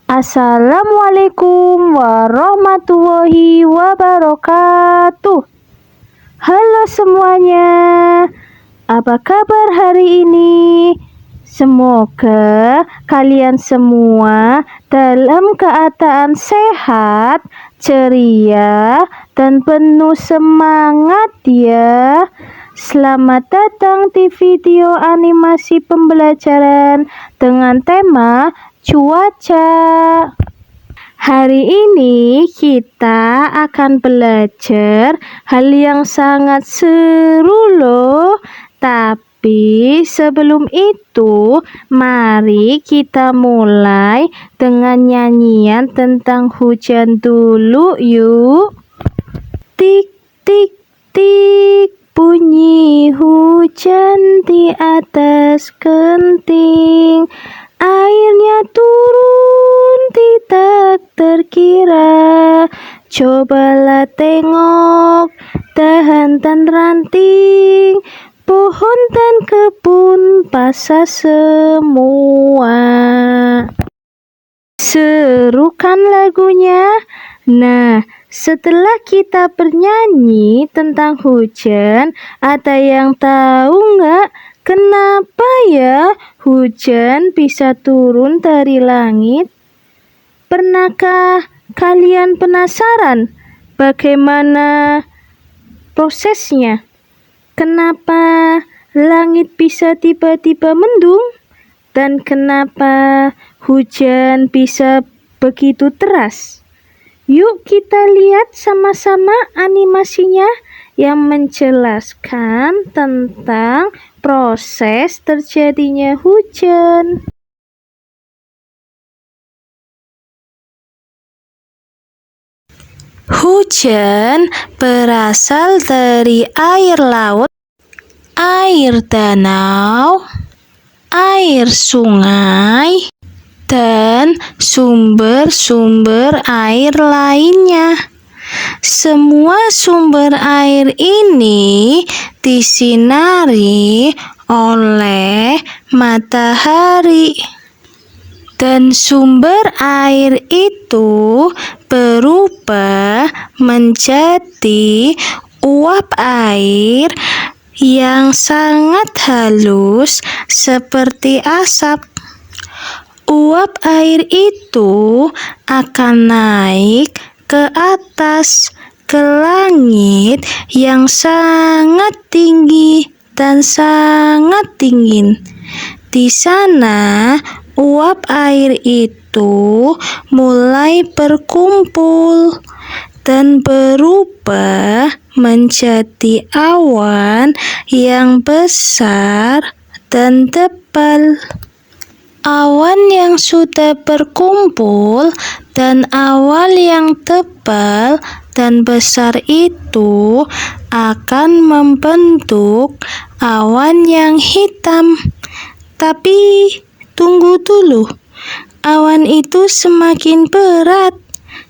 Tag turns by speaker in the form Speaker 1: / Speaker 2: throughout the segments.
Speaker 1: Assalamualaikum warahmatullahi wabarakatuh. Halo semuanya, apa kabar hari ini? Semoga kalian semua dalam keadaan sehat, ceria, dan penuh semangat ya. Selamat datang di video animasi pembelajaran dengan tema cuaca. Hari ini kita akan belajar hal yang sangat seru loh. Tapi sebelum itu, mari kita mulai dengan nyanyian tentang hujan dulu yuk. Tik tik tik, bunyi hujan di atas genting. Airnya turun tidak terkira. Cobalah tengok dahan dan ranting, pohon dan kebun basah semua. Seru kan lagunya? Nah, setelah kita bernyanyi tentang hujan, ada yang tahu nggak kenapa ya hujan bisa turun dari langit? Pernahkah kalian penasaran bagaimana prosesnya? Kenapa langit bisa tiba-tiba mendung? Dan kenapa hujan bisa begitu deras? Yuk kita lihat sama-sama animasinya yang menjelaskan tentang proses terjadinya hujan. Hujan berasal dari air laut, air danau, air sungai, dan sumber-sumber air lainnya. Semua sumber air ini disinari oleh matahari, dan sumber air itu berubah menjadi uap air yang sangat halus seperti asap. Uap air itu akan naik ke atas, ke langit yang sangat tinggi dan sangat dingin. Di sana, uap air itu mulai berkumpul dan berubah menjadi awan yang besar dan tebal. Awan yang sudah berkumpul dan awan yang tebal dan besar itu akan membentuk awan yang hitam. Tapi tunggu dulu, awan itu semakin berat,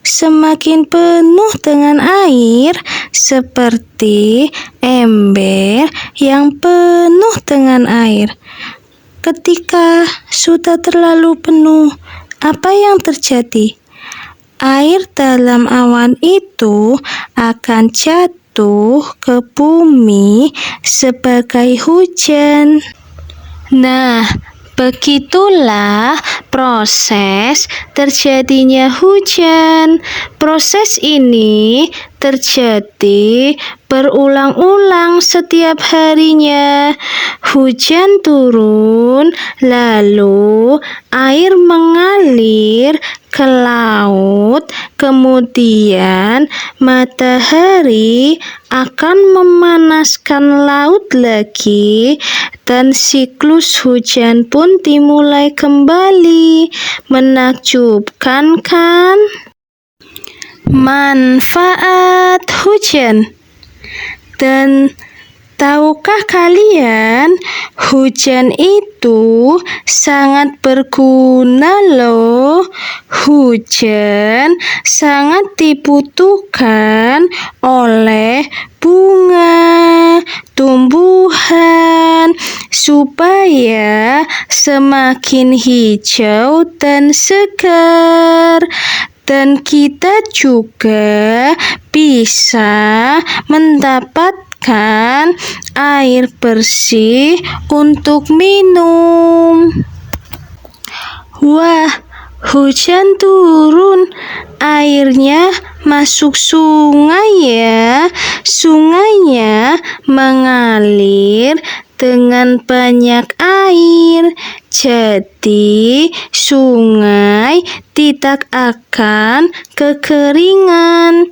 Speaker 1: semakin penuh dengan air, seperti ember yang penuh dengan air. Ketika sudah terlalu penuh, apa yang terjadi? Air dalam awan itu akan jatuh ke bumi sebagai hujan. Nah, begitulah proses terjadinya hujan. Proses ini terjadi berulang-ulang setiap harinya. Hujan turun, lalu air mengalir ke laut, kemudian matahari akan memanaskan laut lagi, dan siklus hujan pun dimulai kembali. Menakjubkan kan? Manfaat hujan. Dan tahukah kalian, hujan itu sangat berguna loh. Hujan sangat dibutuhkan oleh bunga, tumbuhan, supaya semakin hijau dan segar. Dan kita juga bisa mendapatkan air bersih untuk minum. Wah, hujan turun, airnya masuk sungai ya. Sungainya mengalir dengan banyak air. Jadi, sungai tidak akan kekeringan.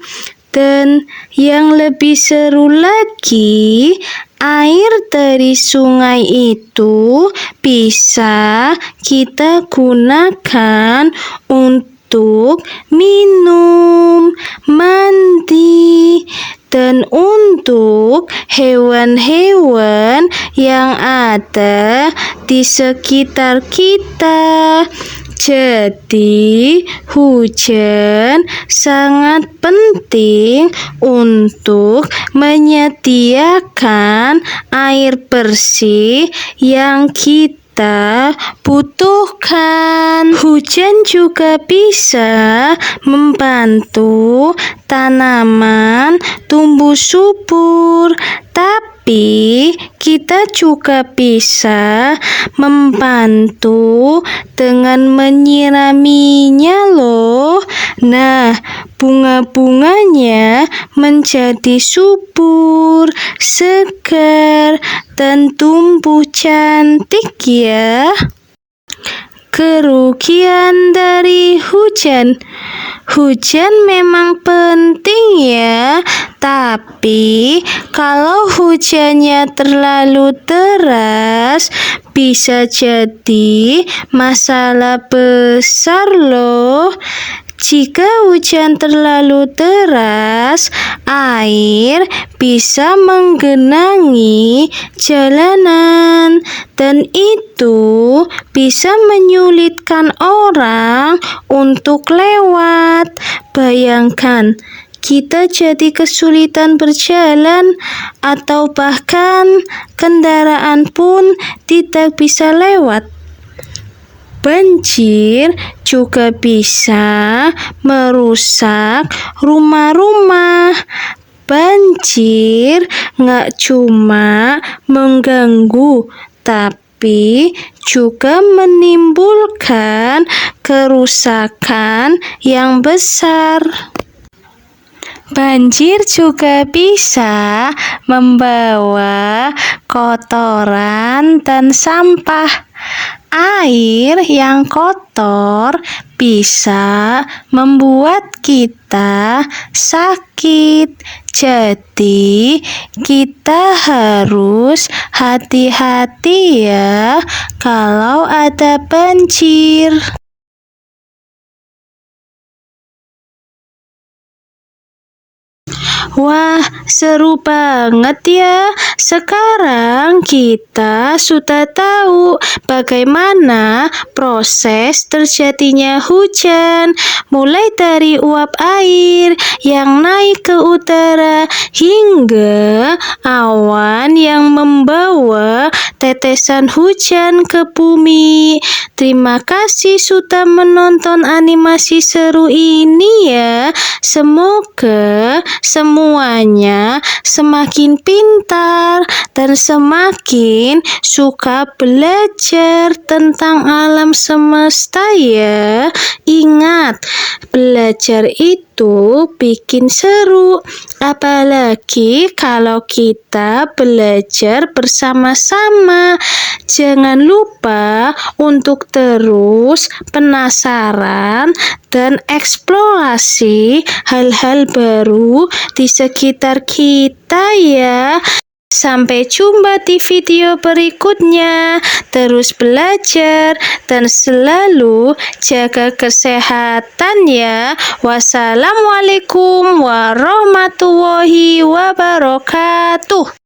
Speaker 1: Dan yang lebih seru lagi, air dari sungai itu bisa kita gunakan untuk minum, mandi, dan untuk hewan-hewan yang ada di sekitar kita. Jadi, hujan sangat penting untuk menyediakan air bersih yang kita butuhkan. Hujan juga bisa membantu tanaman tumbuh subur, tapi kita juga bisa membantu dengan menyiraminya loh. Nah, bunga-bunganya menjadi subur, segar, dan tumbuh cantik ya. Kerugian dari hujan. Hujan memang penting ya, tapi kalau hujannya terlalu deras, bisa jadi masalah besar loh. Jika hujan terlalu deras, air bisa menggenangi jalanan, dan itu bisa menyulitkan orang untuk lewat. Bayangkan, kita jadi kesulitan berjalan, atau bahkan kendaraan pun tidak bisa lewat. Banjir juga bisa merusak rumah-rumah. Banjir nggak cuma mengganggu, tapi juga menimbulkan kerusakan yang besar. Banjir juga bisa membawa kotoran dan sampah. Air yang kotor bisa membuat kita sakit. Jadi, kita harus hati-hati ya kalau ada banjir. Wah, seru banget ya. Sekarang kita sudah tahu bagaimana proses terjadinya hujan, mulai dari uap air yang naik ke udara hingga awan yang membawa tetesan hujan ke bumi. Terima kasih sudah menonton animasi seru ini ya. Semoga semuanya semakin pintar dan semakin suka belajar tentang alam semesta ya. Ingat, belajar itu bikin seru, apalagi kalau kita belajar bersama-sama. Jangan lupa untuk terus penasaran dan eksplorasi hal-hal baru di sekitar kita ya. Sampai jumpa di video berikutnya. Terus belajar dan selalu jaga kesehatan ya. Wassalamualaikum warahmatullahi wabarakatuh.